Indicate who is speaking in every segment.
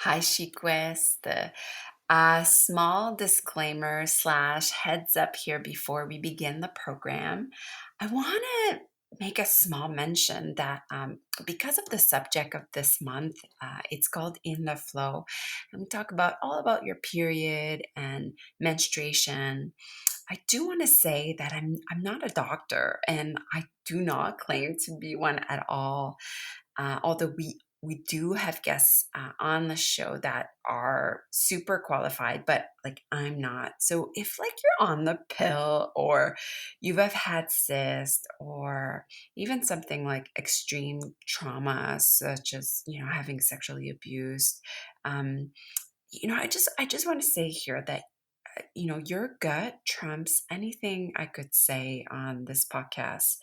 Speaker 1: Hi, Chic West. Small disclaimer slash heads up here before we begin the program. I want to make a small mention that because of the subject of this month, it's called In the Flow. And we talk about all about your period and menstruation. I do want to say that I'm not a doctor and I do not claim to be one at all. Although we do have guests on the show that are super qualified, but like I'm not. So if like you're on the pill or you have had cyst or even something like extreme trauma, such as having sexually abused, um, I just want to say here that your gut trumps anything I could say on this podcast.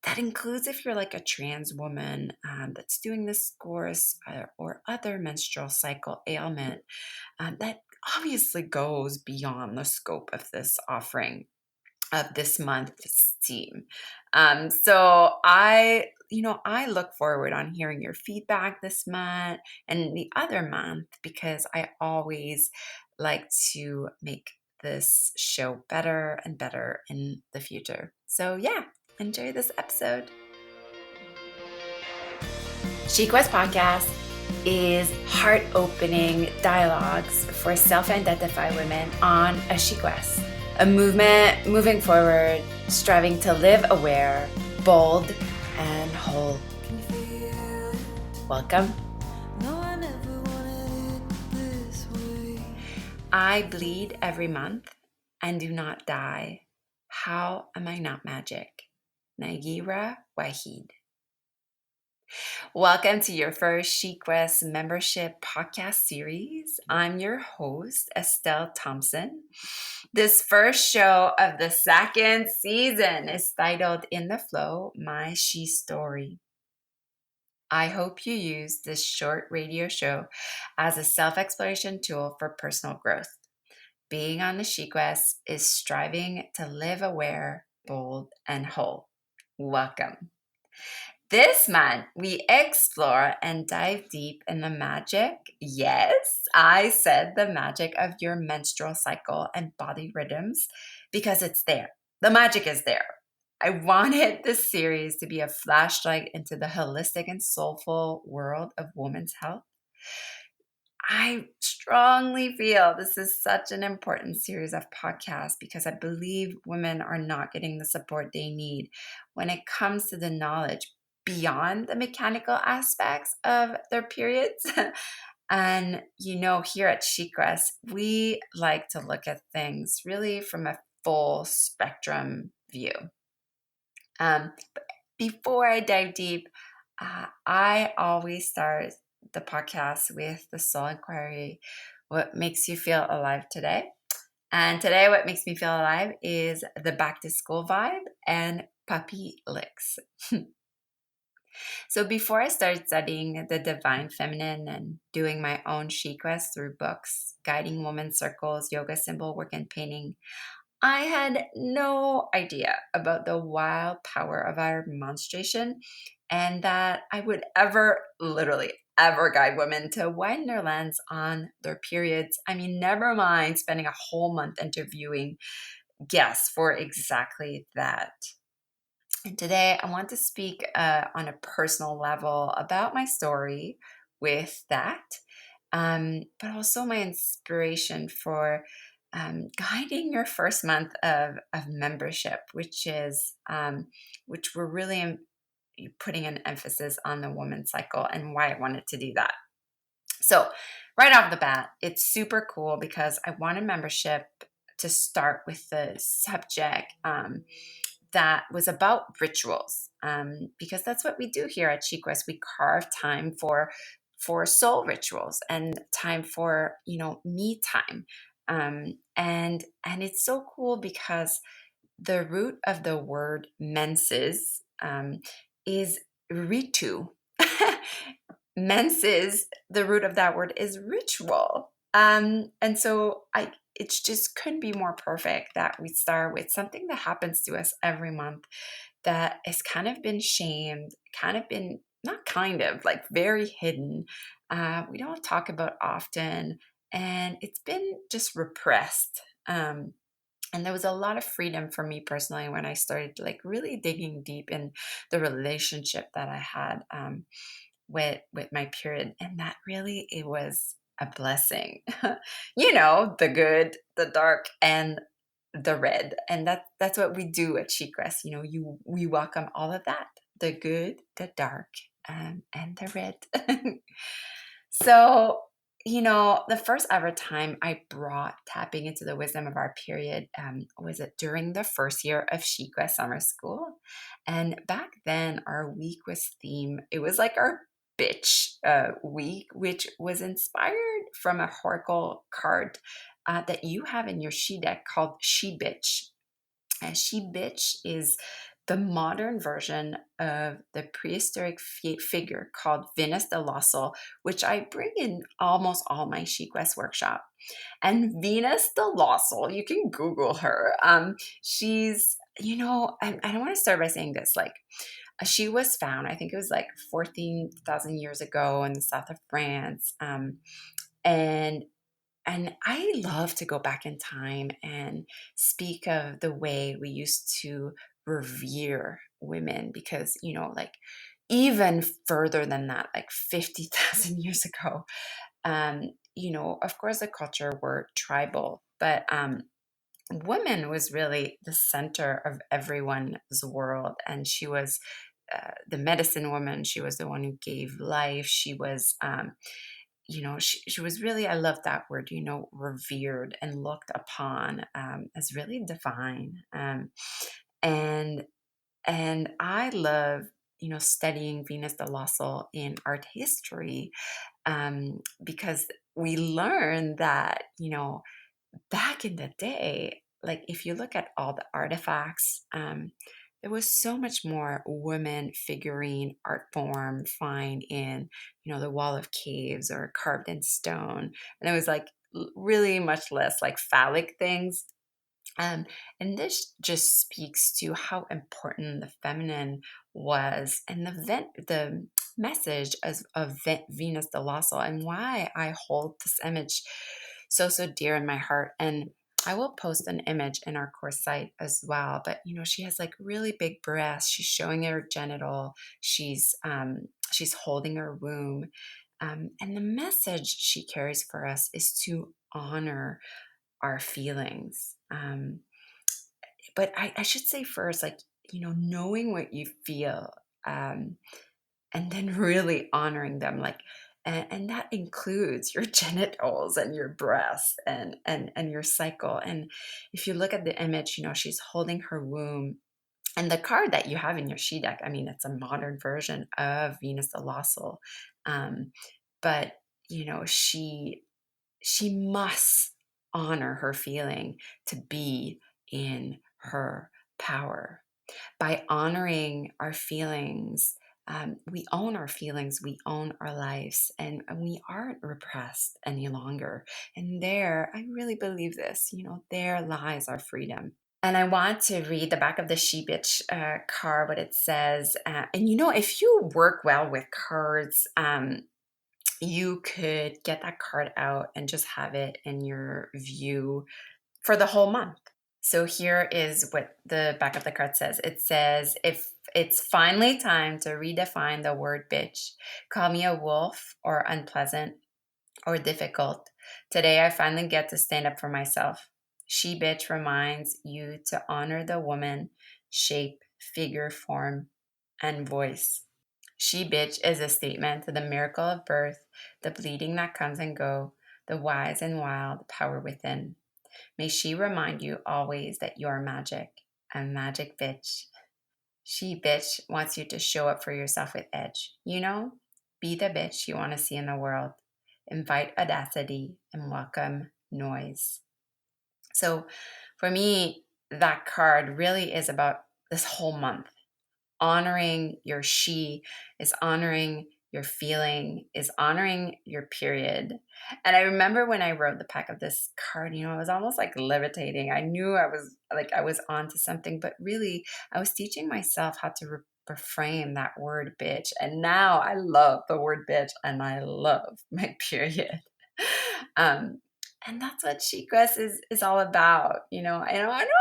Speaker 1: That includes if you're like a trans woman that's doing this course or other menstrual cycle ailment that obviously goes beyond the scope of this offering of this month's team. So I look forward on hearing your feedback this month and the other month because I always like to make this show better and better in the future. So yeah, enjoy this episode. She Quest Podcast is heart-opening dialogues for self-identified women on a She Quest, a movement moving forward, striving to live aware, bold, and whole. Welcome. I bleed every month and do not die. How am I not magic? Nagira Wahid. Welcome to your first She Quest membership podcast series. I'm your host, Estelle Thomson. This first show of the second season is titled In the Flow, My She Story. I hope you use this short radio show as a self-exploration tool for personal growth. Being on the She Quest is striving to live aware, bold, and whole. Welcome. This month, we explore and dive deep in the magic. Yes, I said the magic of your menstrual cycle and body rhythms because it's there. The magic is there. I wanted this series to be a flashlight into the holistic and soulful world of women's health. I strongly feel this is such an important series of podcasts because I believe women are not getting the support they need when it comes to the knowledge beyond the mechanical aspects of their periods. And here at Shecrest, we like to look at things really from a full spectrum view. But before I dive deep, I always start the podcast with the soul inquiry. What makes you feel alive today? And today, what makes me feel alive is the back to school vibe and puppy licks. So before I started studying the divine feminine and doing my own She Quest through books, guiding women's circles, yoga, symbol work, and painting, I had no idea about the wild power of our menstruation and that I would literally ever guide women to widen their lens on their periods. I mean, never mind spending a whole month interviewing guests for exactly that. And today I want to speak on a personal level about my story with that, but also my inspiration for guiding your first month of membership, which we're really putting an emphasis on the women's cycle and why I wanted to do that. So right off the bat, it's super cool because I wanted membership to start with the subject that was about rituals, because that's what we do here at She Quest. We carve time for soul rituals and time for me time, and it's so cool because the root of the word menses is ritu. Menses, the root of that word is ritual. And so it just couldn't be more perfect that we start with something that happens to us every month that has kind of been shamed, kind of been, not kind of, like very hidden, we don't talk about often, and it's been just repressed. And there was a lot of freedom for me personally when I started like really digging deep in the relationship that I had with my period, and that really it was a blessing. The good, the dark, and the red, and that's what we do at Chicrest. We welcome all of that, the good, the dark, and the red. So, the first ever time I brought tapping into the wisdom of our period was it during the first year of Shikwa Summer School. And back then, our week was themed, it was like our bitch week, which was inspired from a Oracle card that you have in your She deck called She Bitch. She Bitch is the modern version of the prehistoric figure called Venus de Losel, which I bring in almost all my Chic West workshop. And Venus de Losel, you can Google her. She's, I don't want to start by saying this, like, she was found, I think it was like 14,000 years ago in the south of France. And I love to go back in time and speak of the way we used to revere women because, like even further than that, like 50,000 years ago, of course, the culture were tribal, but woman was really the center of everyone's world. And she was the medicine woman. She was the one who gave life. She was, she was really, I love that word, revered and looked upon as really divine. And I love, studying Venus de Losel in art history because we learn that, back in the day, like if you look at all the artifacts, there was so much more women figurine art form find in, the wall of caves or carved in stone. And it was like really much less like phallic things. Um, and this just speaks to how important the feminine was and the message of Venus de Losel and why I hold this image so dear in my heart. And I will post an image in our course site as well. But she has like really big breasts. She's showing her genital. She's holding her womb. And the message she carries for us is to honor our feelings. But I should say first, like, knowing what you feel, and then really honoring them, like, and that includes your genitals and your breasts and your cycle. And if you look at the image, she's holding her womb. And the card that you have in your she deck, I mean, it's a modern version of Venus de Losel. Um, but, she must honor her feeling to be in her power. By honoring our feelings, we own our feelings, we own our lives, and we aren't repressed any longer. And there, I really believe this, there lies our freedom. And I want to read the back of the She Bitch card, what it says. And if you work well with cards, you could get that card out and just have it in your view for the whole month. So here is what the back of the card says. It says, if it's finally time to redefine the word bitch, call me a wolf or unpleasant or difficult. Today I finally get to stand up for myself. She bitch reminds you to honor the woman, shape, figure, form, and voice. She bitch is a statement to the miracle of birth, the bleeding that comes and go, the wise and wild power within. May she remind you always that you're magic, a magic bitch. She bitch wants you to show up for yourself with edge. Be the bitch you want to see in the world. Invite audacity and welcome noise. So for me, that card really is about this whole month. Honoring your she is honoring your feeling, is honoring your period. And I remember when I wrote the pack of this card, I was almost like levitating. I knew I was onto something, but really I was teaching myself how to reframe that word bitch. And now I love the word bitch and I love my period. Um, and that's what Sheetress is all about. I know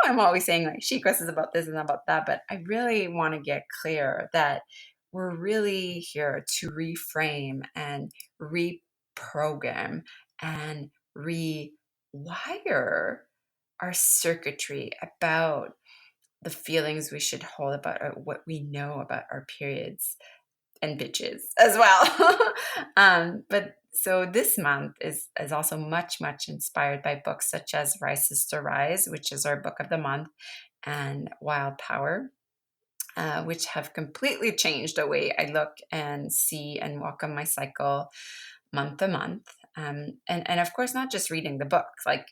Speaker 1: I'm always saying like Sheetress is about this and about that, but I really want to get clear that we're really here to reframe and reprogram and rewire our circuitry about the feelings we should hold about what we know about our periods and bitches as well. But so this month is also much inspired by books such as Rise Sister Rise, which is our book of the month, and Wild Power, which have completely changed the way I look and see and welcome my cycle month to month. And of course, not just reading the book, like,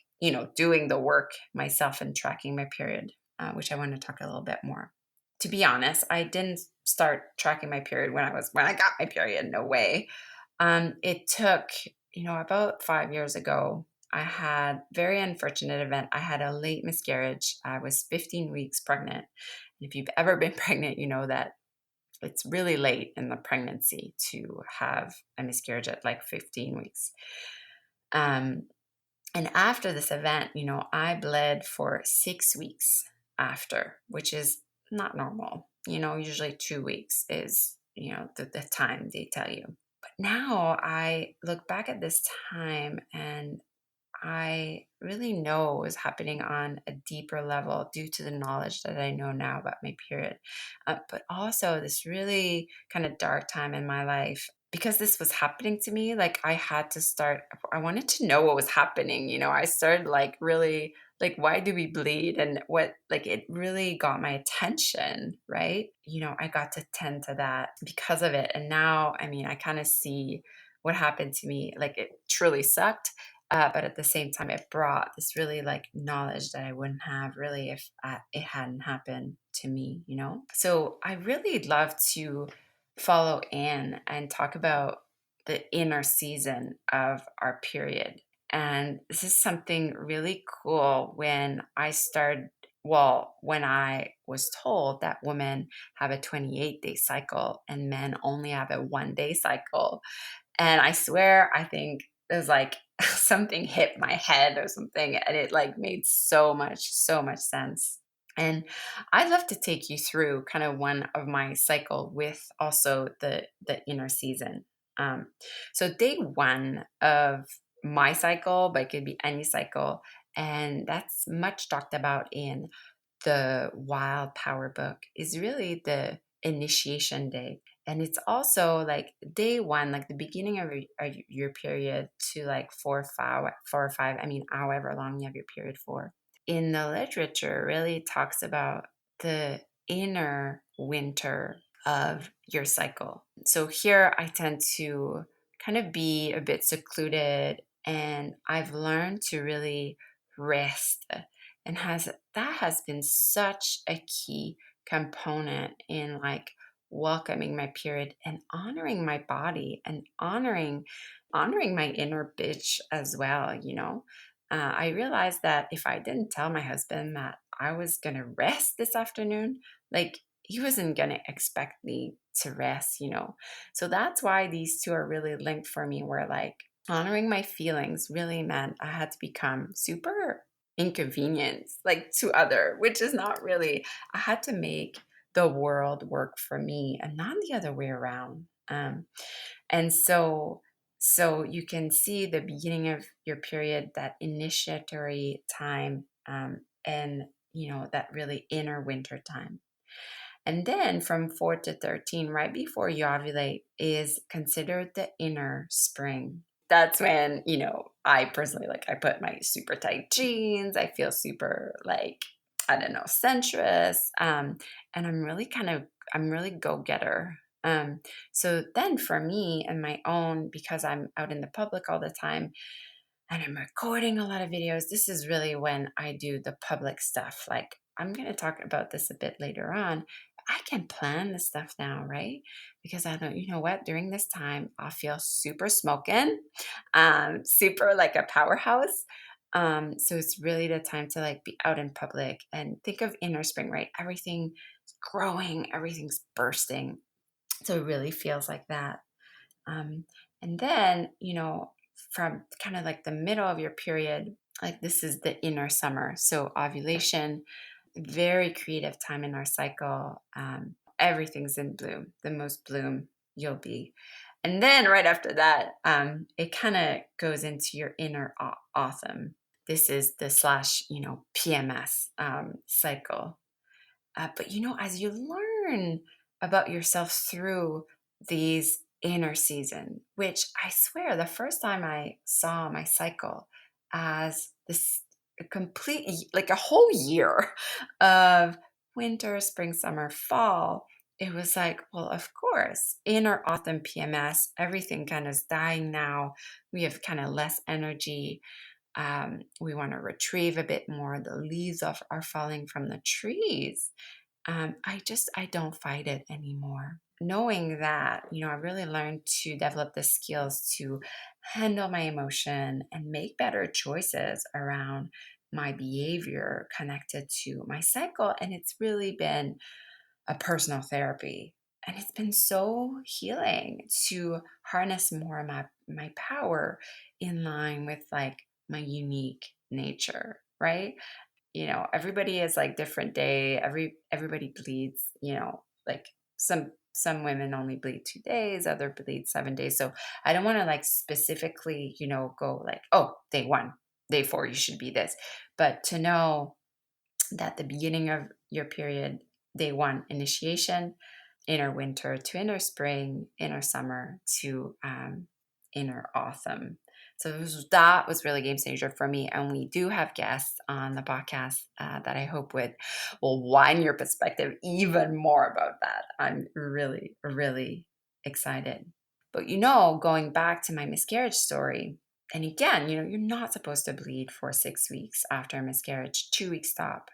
Speaker 1: doing the work myself and tracking my period, which I want to talk a little bit more. To be honest, I didn't start tracking my period when I got my period. No way. It took, about 5 years ago, I had very unfortunate event. I had a late miscarriage. I was 15 weeks pregnant. And if you've ever been pregnant, you know that it's really late in the pregnancy to have a miscarriage at like 15 weeks. And after this event, I bled for 6 weeks after, which is not normal. Usually 2 weeks is, the time they tell you. But now I look back at this time and I really know what was happening on a deeper level due to the knowledge that I know now about my period. But also this really kind of dark time in my life. Because this was happening to me, like I wanted to know what was happening. I started like really, like, why do we bleed? And what, like, it really got my attention, right? I got to tend to that because of it. And now, I mean, I kind of see what happened to me. Like, it truly sucked. But at the same time, it brought this really like knowledge that I wouldn't have really if it hadn't happened to me. So I really love to follow in and talk about the inner season of our period. And this is something really cool when when I was told that women have a 28-day cycle and men only have a 1-day cycle. And I swear, I think it was like something hit my head or something, and it like made so much sense. And I'd love to take you through kind of one of my cycle with also the inner season. Um, so day one of my cycle, but it could be any cycle, and that's much talked about in the Wild Power book, is really the initiation day. And it's also like day one, like the beginning of your period to like 4 or 5, I mean, however long you have your period for. In the literature, really talks about the inner winter of your cycle. So here I tend to kind of be a bit secluded, and I've learned to really rest, and that has been such a key component in like welcoming my period and honoring my body and honoring my inner bitch as well. I realized that if I didn't tell my husband that I was gonna rest this afternoon, like, he wasn't gonna expect me to rest. So that's why these two are really linked for me, where like honoring my feelings really meant I had to become super inconvenienced, like, to other, which is not really, I had to make the world work for me and not the other way around. And so you can see the beginning of your period, that initiatory time, and that really inner winter time. And then from 4 to 13, right before you ovulate, is considered the inner spring. That's when, I personally, like, I put my super tight jeans. I feel super, like, I don't know, sensuous. And I'm really go-getter. So then for me and my own, because I'm out in the public all the time and I'm recording a lot of videos, this is really when I do the public stuff. Like, I'm going to talk about this a bit later on. I can plan this stuff now, right? Because I know, you know what, during this time, I'll feel super smoking, super like a powerhouse. So it's really the time to like be out in public and think of inner spring, right? Everything growing, everything's bursting. So it really feels like that. Um, and then, from kind of like the middle of your period, like this is the inner summer. So ovulation, very creative time in our cycle. Everything's in bloom, the most bloom you'll be. And then right after that, it kind of goes into your inner autumn. This is the slash, PMS cycle. But as you learn about yourself through these inner season, which I swear the first time I saw my cycle as this complete, like a whole year of winter, spring, summer, fall, it was like, well, of course, inner autumn PMS, everything kind of is dying now. We have kind of less energy. We want to retrieve a bit more. The leaves are falling from the trees. I don't fight it anymore. Knowing that, I really learned to develop the skills to handle my emotion and make better choices around my behavior connected to my cycle. And it's really been a personal therapy. And it's been so healing to harness more of my power in line with like my unique nature, right? Everybody is like different day. Everybody bleeds, like some women only bleed 2 days, other bleed 7 days. So I don't want to like specifically, go like, oh, day 1, day 4, you should be this. But to know that the beginning of your period, day 1, initiation, inner winter to inner spring, inner summer to inner autumn. So that was really game changer for me. And we do have guests on the podcast that I hope will widen your perspective even more about that. I'm really, really excited. But going back to my miscarriage story, and again, you're not supposed to bleed for 6 weeks after a miscarriage, 2 weeks stop.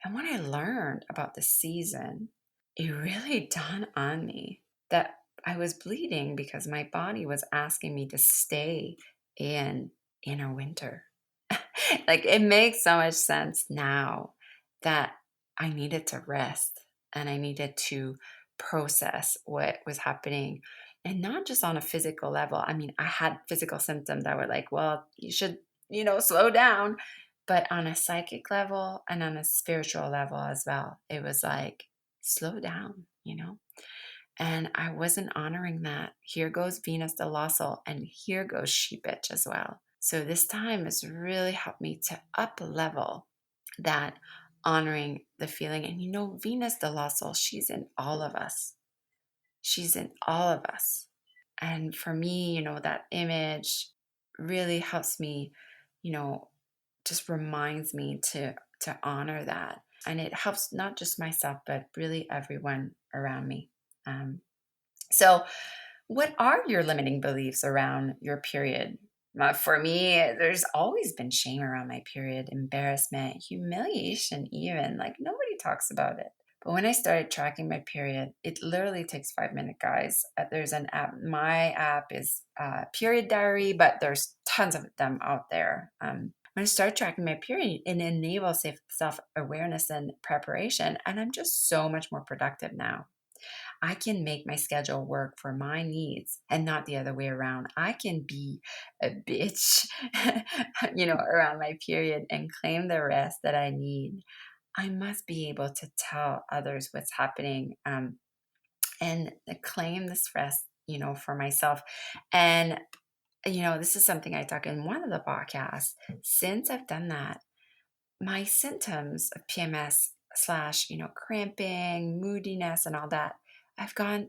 Speaker 1: And when I learned about the season, it really dawned on me that I was bleeding because my body was asking me to stay in inner winter. Like it makes so much sense now that I needed to rest and I needed to process what was happening. And not just on a physical level. I mean, I had physical symptoms that were like, well, you should, slow down. But on a psychic level and on a spiritual level as well, it was like, slow down. And I wasn't honoring that. Here goes Venus de Losel, and here goes She Bitch as well. So this time has really helped me to up level that honoring the feeling. And Venus de Losel, she's in all of us. She's in all of us. And for me, that image really helps me, just reminds me to honor that. And it helps not just myself, but really everyone around me. So, what are your limiting beliefs around your period? For me, there's always been shame around my period, embarrassment, humiliation, even. Like, nobody talks about it. But when I started tracking my period, it literally takes 5 minutes, guys. There's an app. My app is Period Diary, but there's tons of them out there. When I started tracking my period, it enables self-awareness and preparation. And I'm just so much more productive now. I can make my schedule work for my needs and not the other way around. I can be a bitch, around my period and claim the rest that I need. I must be able to tell others what's happening and claim this rest, for myself. And, this is something I talk in one of the podcasts. Since I've done that, my symptoms of PMS slash, cramping, moodiness, and all that,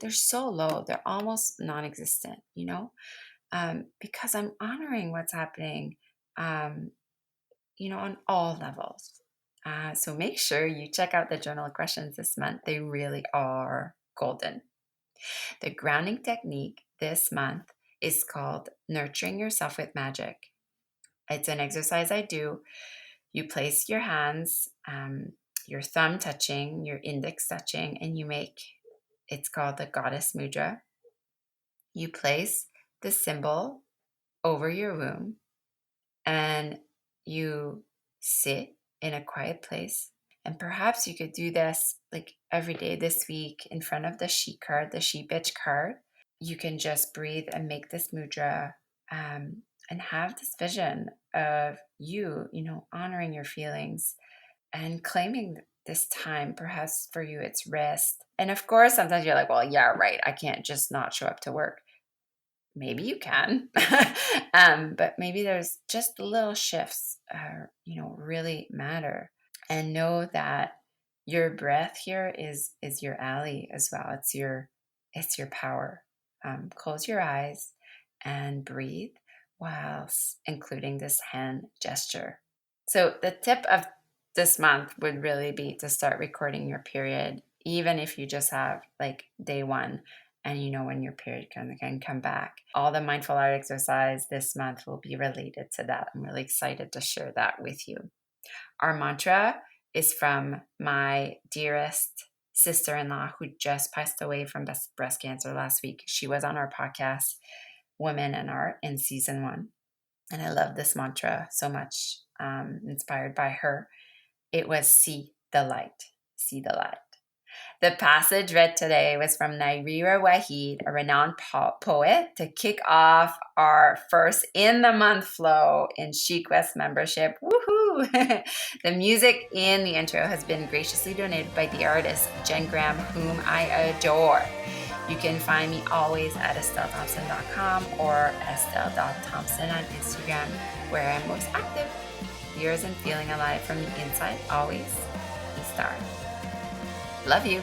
Speaker 1: they're so low, they're almost non existent, because I'm honoring what's happening, on all levels. So make sure you check out the journal questions this month. They really are golden. The grounding technique this month is called Nurturing Yourself with Magic. It's an exercise I do. You place your hands, your thumb touching, your index touching, and it's called the Goddess Mudra. You place the symbol over your womb and you sit in a quiet place And perhaps you could do this like every day this week in front of the she card, the she bitch card. You can just breathe and make this mudra, and have this vision of you, honoring your feelings and claiming this time. Perhaps for you, it's rest. And of course, sometimes you're like, well, yeah, right. I can't just not show up to work. Maybe you can, but maybe there's just little shifts, really matter. And know that your breath here is your ally as well. It's your power. Close your eyes and breathe whilst including this hand gesture. So the tip of this month would really be to start recording your period, even if you just have like day one and you know when your period can come back. All the mindful art exercise this month will be related to that. I'm really excited to share that with you. Our mantra is from my dearest sister-in-law who just passed away from breast cancer last week. She was on our podcast, Women in Art, in season 1. And I love this mantra so much, inspired by her. It was see the light, see the light. The passage read today was from Nairira Waheed, a renowned poet, to kick off our first in the month flow in She Quest membership. Woohoo! The music in the intro has been graciously donated by the artist Jen Graham, whom I adore. You can find me always at EstelleThomson.com or Estelle.Thompson on Instagram, where I'm most active. Yours and feeling alive from the inside, always, the star. Love you.